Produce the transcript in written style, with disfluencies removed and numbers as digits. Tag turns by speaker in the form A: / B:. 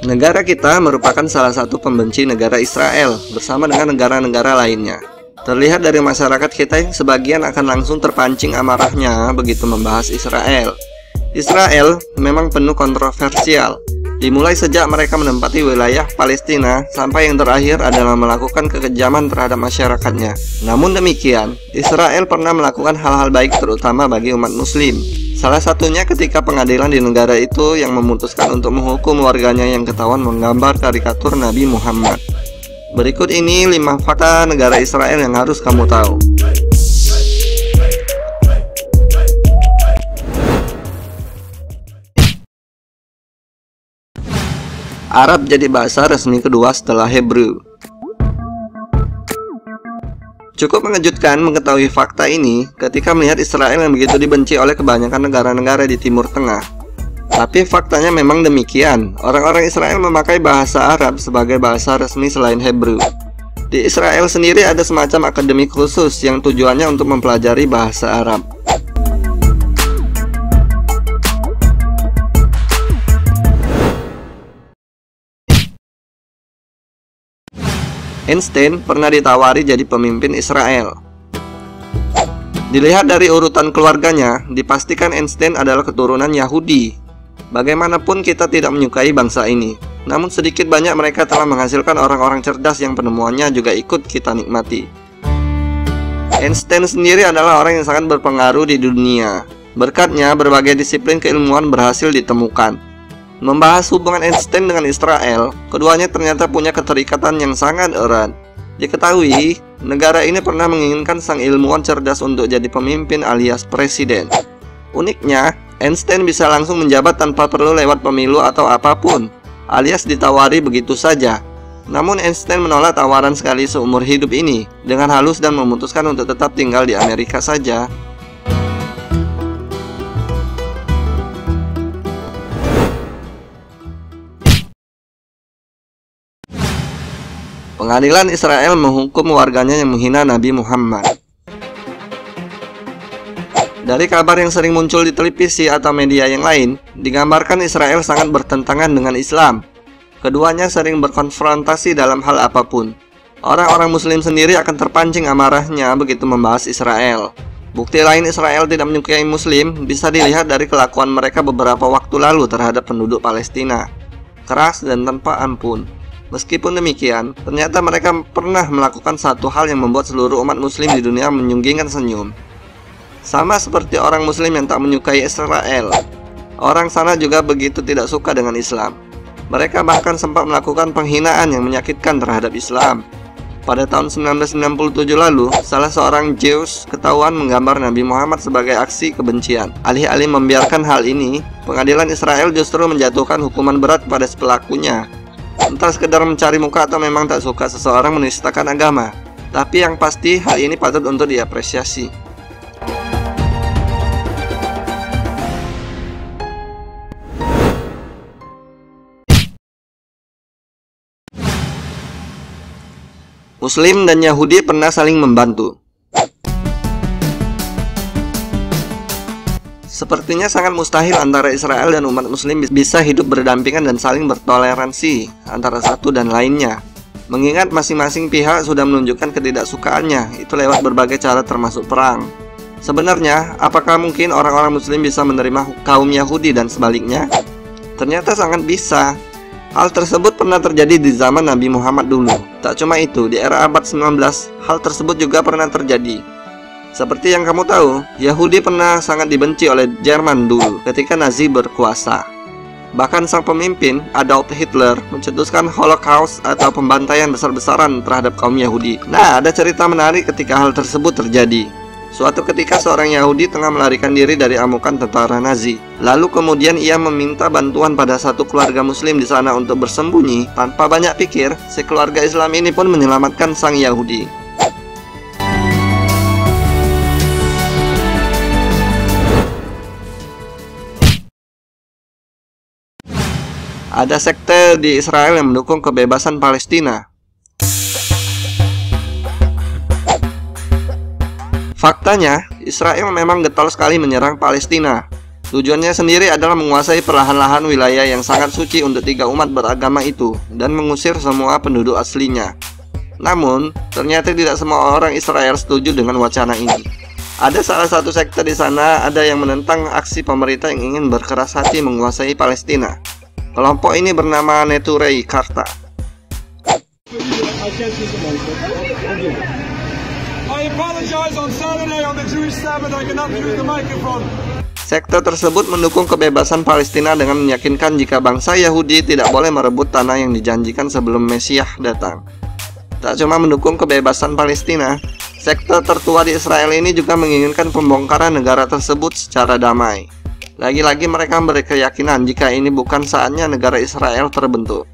A: Negara kita merupakan salah satu pembenci negara Israel bersama dengan negara-negara lainnya. Terlihat dari masyarakat kita yang sebagian akan langsung terpancing amarahnya begitu membahas Israel. Israel memang penuh kontroversial, dimulai sejak mereka menempati wilayah Palestina sampai yang terakhir adalah melakukan kekejaman terhadap masyarakatnya. Namun demikian, Israel pernah melakukan hal-hal baik terutama bagi umat muslim. Salah satunya ketika pengadilan di negara itu yang memutuskan untuk menghukum warganya yang ketahuan menggambar karikatur Nabi Muhammad. Berikut ini 5 fakta negara Israel yang harus kamu tahu. Arab jadi bahasa resmi kedua setelah Hebrew. Cukup mengejutkan mengetahui fakta ini ketika melihat Israel yang begitu dibenci oleh kebanyakan negara-negara di Timur Tengah. Tapi faktanya memang demikian. Orang-orang Israel memakai bahasa Arab sebagai bahasa resmi selain Hebrew. Di Israel sendiri ada semacam akademi khusus yang tujuannya untuk mempelajari bahasa Arab. Einstein pernah ditawari jadi pemimpin Israel. Dilihat dari urutan keluarganya, dipastikan Einstein adalah keturunan Yahudi. Bagaimanapun kita tidak menyukai bangsa ini, namun sedikit banyak mereka telah menghasilkan orang-orang cerdas yang penemuannya juga ikut kita nikmati. Einstein sendiri adalah orang yang sangat berpengaruh di dunia. Berkatnya, berbagai disiplin keilmuan berhasil ditemukan. Membahas hubungan Einstein dengan Israel, keduanya ternyata punya keterikatan yang sangat erat. Diketahui, negara ini pernah menginginkan sang ilmuwan cerdas untuk jadi pemimpin alias presiden. Uniknya, Einstein bisa langsung menjabat tanpa perlu lewat pemilu atau apapun, alias ditawari begitu saja. Namun Einstein menolak tawaran sekali seumur hidup ini, dengan halus dan memutuskan untuk tetap tinggal di Amerika saja. Pengadilan Israel menghukum warganya yang menghina Nabi Muhammad. Dari kabar yang sering muncul di televisi atau media yang lain, digambarkan Israel sangat bertentangan dengan Islam. Keduanya sering berkonfrontasi dalam hal apapun. Orang-orang Muslim sendiri akan terpancing amarahnya begitu membahas Israel. Bukti lain Israel tidak menyukai Muslim bisa dilihat dari kelakuan mereka beberapa waktu lalu terhadap penduduk Palestina. Keras dan tanpa ampun. Meskipun demikian, ternyata mereka pernah melakukan satu hal yang membuat seluruh umat muslim di dunia menyunggingkan senyum. Sama seperti orang muslim yang tak menyukai Israel, orang sana juga begitu tidak suka dengan Islam. Mereka bahkan sempat melakukan penghinaan yang menyakitkan terhadap Islam. Pada tahun 1997 lalu, salah seorang Zeus ketahuan menggambar Nabi Muhammad sebagai aksi kebencian. Alih-alih membiarkan hal ini, pengadilan Israel justru menjatuhkan hukuman berat pada pelakunya. Entah sekedar mencari muka atau memang tak suka seseorang menistakan agama. Tapi yang pasti hal ini patut untuk diapresiasi. Muslim dan Yahudi pernah saling membantu. Sepertinya sangat mustahil antara Israel dan umat muslim bisa hidup berdampingan dan saling bertoleransi antara satu dan lainnya. Mengingat masing-masing pihak sudah menunjukkan ketidaksukaannya, itu lewat berbagai cara termasuk perang. Sebenarnya, apakah mungkin orang-orang muslim bisa menerima kaum Yahudi dan sebaliknya? Ternyata sangat bisa. Hal tersebut pernah terjadi di zaman Nabi Muhammad dulu. Tak cuma itu, di era abad 19, hal tersebut juga pernah terjadi. Seperti yang kamu tahu, Yahudi pernah sangat dibenci oleh Jerman dulu ketika Nazi berkuasa. Bahkan sang pemimpin, Adolf Hitler, mencetuskan Holocaust atau pembantaian besar-besaran terhadap kaum Yahudi. Nah, ada cerita menarik ketika hal tersebut terjadi. Suatu ketika seorang Yahudi tengah melarikan diri dari amukan tentara Nazi. Lalu kemudian ia meminta bantuan pada satu keluarga muslim di sana untuk bersembunyi. Tanpa banyak pikir, si keluarga Islam ini pun menyelamatkan sang Yahudi. Ada sekte di Israel yang mendukung kebebasan Palestina. Faktanya, Israel memang getol sekali menyerang Palestina. Tujuannya sendiri adalah menguasai perlahan-lahan wilayah yang sangat suci untuk tiga umat beragama itu dan mengusir semua penduduk aslinya. Namun, ternyata tidak semua orang Israel setuju dengan wacana ini. Ada salah satu sekte di sana ada yang menentang aksi pemerintah yang ingin berkeras hati menguasai Palestina. Kelompok ini bernama Neturei Karta. Sekte tersebut mendukung kebebasan Palestina dengan meyakinkan jika bangsa Yahudi tidak boleh merebut tanah yang dijanjikan sebelum Mesias datang. Tak cuma mendukung kebebasan Palestina, sekte tertua di Israel ini juga menginginkan pembongkaran negara tersebut secara damai. Lagi-lagi mereka berkeyakinan jika ini bukan saatnya negara Israel terbentuk.